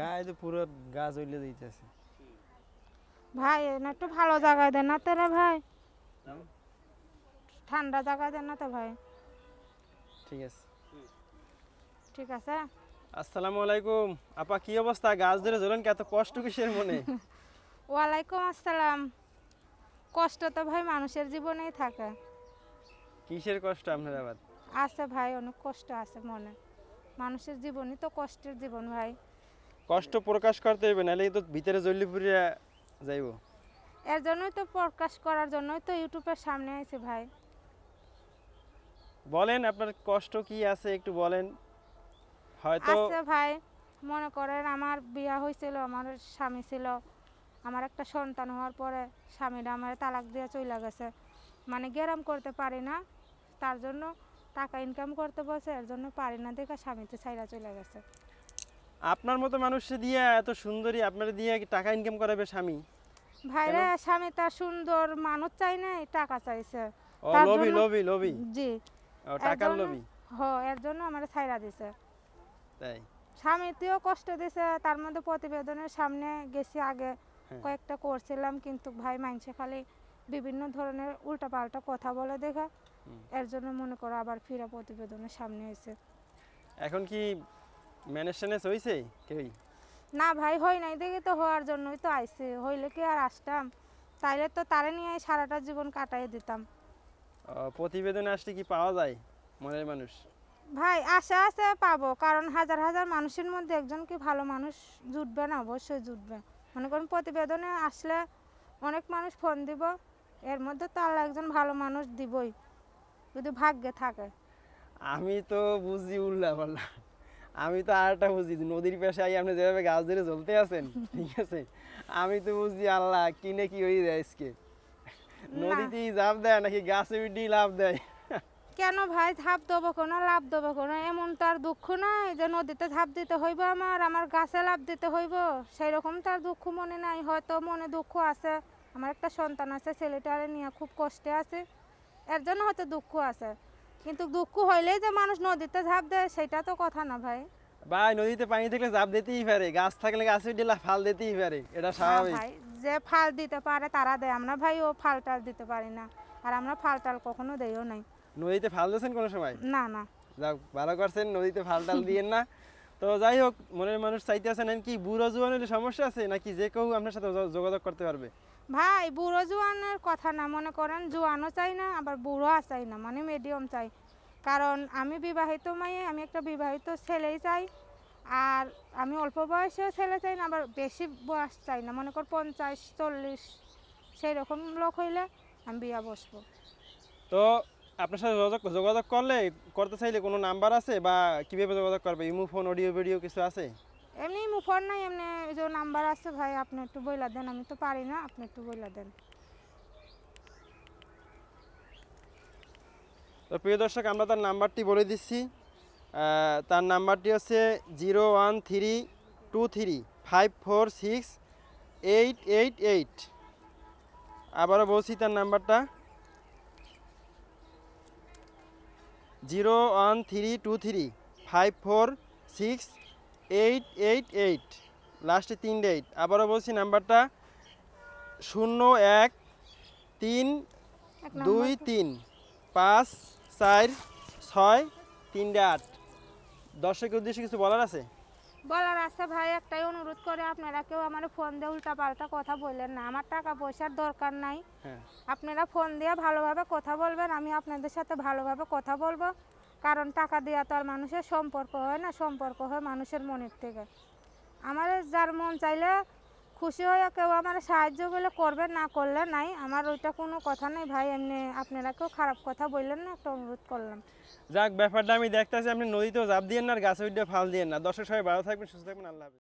গায়ে তো পুরো গা জ্বলে যাইতেছে। ভাই না একটু ভালো জায়গায় দেন না তো রে ভাই, ঠান্ডা জায়গায় দেন না তো ভাই। ঠিক আছে। ঠিক আছে। আসসালামু আলাইকুম আপা, কি অবস্থা? গাছ ধরে জ্বলেন, এত কষ্ট কিসের মনে? ওয়ালাইকুম আসসালাম। কষ্ট তো ভাই মানুষের জীবনেই থাকে। কিসের কষ্ট আপনার আবার? আছে ভাই, অনেক কষ্ট আছে মনে। মানুষের জীবনই তো কষ্টের জীবন ভাই। কষ্ট প্রকাশ করতে হইবে, নাহলে তো ভিতরে জ্বলি পুড়িয়া যাইব। এর জন্যই তো প্রকাশ করার জন্যই তো ইউটিউবের সামনে আইছি ভাই। বলেন আপনার কষ্ট কি আছে একটু বলেন। হয়তো আছে ভাই, মনে করেন আমার বিয়া হয়েছিল, আমার স্বামী ছিল, আমার একটা সন্তান হওয়ার পরে স্বামীরা আমার তালাক দিয়ে চলে গেছে। মানে গেরাম করতে পারি না, তার জন্য টাকা ইনকাম করতে বসে, এর জন্য পারি না দেখে স্বামীতে ছাইরা চলে গেছে। আপনার মতো মানুষ দিয়ে এত সুন্দরী আপনার দিয়ে কি টাকা ইনকাম করাবে স্বামী? ভাইরে, স্বামী তার সুন্দর মানুষ চাই নাই, টাকা চাইছে। ও তার লোভী জন্য লোভী লোভী। জি, ও এর টাকার জন্য লোভী। এর জন্য আমার ছাইরা দিছে। তাই? স্বামীতেও কষ্ট দিছে, তার মধ্যে প্রতিবেদনের সামনে গেছি আগে হ্যাঁ। কয়েকটা করছিলাম, কিন্তু ভাই মানুষে খালি বিভিন্ন ধরনের উল্টাপাল্টা কথা বলে দেখা, এর জন্য মনে করো আবার ফিরা প্রতিবেদনের সামনে হয়েছে। এখন কি ম্যানেজ ট্যানেজ হয়েছে কেউই? না ভাই, হয় নাই দেখে তো হওয়ার জন্যই তো আইছে, হইলে কি আর আসতাম? তাইলে তো তারে নিয়ে সারাটা জীবন কাটাই দিতাম। প্রতিবেদনে আসলে কি পাওয়া যায় মনের মানুষ? ভাই আশা আছে পাবো, কারণ হাজার হাজার মানুষের মধ্যে একজন কি ভালো মানুষ জুটবে না? অবশ্যই জুটবে। মনে করেন প্রতিবেদনে আসলে অনেক মানুষ ফোন দিব, এর মধ্যে তো আল্লাহ একজন ভালো মানুষ দিবই, যদি ভাগ্যে থাকে। আমি তো বুঝি উল্লা পাল্লা। আমি তো আরটা বুঝি যে নদীর পাশে আই আপনি যেভাবে গাছ ধরে জ্বলতে আছেন, ঠিক আছে, আমি তো বুঝি আল্লাহ কিনে কি হয়ে যায় আজকে। না নদীতেই ঝাঁপ দেয় নাকি গাছে উঠেই লাভ দেয়? কেন ভাই, ঝাঁপ দেবো কোনো, লাভ দেবো কোনো? এমন তো আর দুঃখ নাই যে নদীতে ঝাঁপ দিতে হইব, আমার গাছে লাভ দিতে হইব, সেই রকম তো আর দুঃখ মনে নাই। হয়তো মনে দুঃখ আছে, আমার একটা সন্তান আছে, ছেলেটারে নিয়ে খুব কষ্টে আছে, এর জন্য হয়তো দুঃখ আছে। কিন্তু দুঃখ হইলেই যে মানুষ নদীতে ঝাঁপ দেয় সেটা তো কথা না ভাই। ভাই নদীতে পানি থাকলে ঝাঁপ দিতেই পারে, গাছ থাকলে গাছে উঠে ফাল দিতেই পারে, এটা না স্বাভাবিক। ভাই, যে ফাল দিতে পারে তারা দেয়, আমরা ভাই ও ফাল টাল দিতে পারি না, আর আমরা ফাল টাল কখনো দেইও নাই। নদীতে ফাল দিয়েছেন কোনো সময়? না না। যাক ভালো করছেন, নদীতে ফাল টাল দিয়েন না। তো যাই হোক, মনের মানুষ চাইতে আছেন কি বুড়ো জোয়ান হলে সমস্যা আছে নাকি যে কেউ আপনার সাথে যোগাযোগ করতে পারবে? ভাই বুড়ো জোয়ানের কথা না, মনে করেন জোয়ানও চাই না আবার বুড়ো চাই না, মানে মিডিয়াম চাই। কারণ আমি বিবাহিত মেয়ে, আমি একটা বিবাহিত ছেলেই চাই। আর আমি অল্প বয়সেও ছেলে চাই না, আবার বেশি বয়স চাই না, মনে কর 50-40 সেই রকম লোক হইলে আমি বিয়া বসবো। তো আপনার সাথে যোগাযোগ করতে চাইলে কোনো নাম্বার আছে বা কিভাবে যোগাযোগ করবে? ইমো ফোন, অডিও ভিডিও কিছু আছে? এমনি মুফর নাই, এমনি যে নাম্বার আছে ভাই, আপনি একটু বইলা দেন, আমি তো পারি না, আপনি একটু বইলা দেন। তো প্রিয় দর্শক, আমরা তার নাম্বারটি বলে দিচ্ছি। তার নাম্বারটি হচ্ছে 01323546888। আবারও বলছি তার নাম্বারটা 01323546888, লাস্টে 3 8। আবারও বলছি নাম্বারটা 013235468। দর্শকের উদ্দেশ্যে কিছু বলার আছে? বলার আছে ভাই, একটাই অনুরোধ করে, আপনারা কেউ আমার ফোন দিয়ে উল্টা পাল্টা কথা বললেন না, আমার টাকা পয়সার দরকার নাই। হ্যাঁ। আপনারা ফোন দিয়ে ভালোভাবে কথা বলবেন, আমি আপনাদের সাথে ভালোভাবে কথা বলবো। কারণ টাকা দিয়ে তো আর মানুষের সম্পর্ক হয় না, সম্পর্ক হয় মানুষের মনের থেকে। আমার যার মন চাইলে খুশি হয়ে কেউ আমার সাহায্য করলে করবেন, না করলে নাই, আমার ওইটা কোনো কথা নেই ভাই। এমনি আপনারা কেউ খারাপ কথা বললেন না, একটা অনুরোধ করলাম। যাক, ব্যাপারটা আমি দেখতেছি, আপনি নদীতেও ঝাঁপ দিয়েন না আর গাছে উঠে ফাল দিয়েন না। দর্শক সবাই ভালো থাকবেন, সুস্থ থাকবেন, আল্লাহ হাফেজ।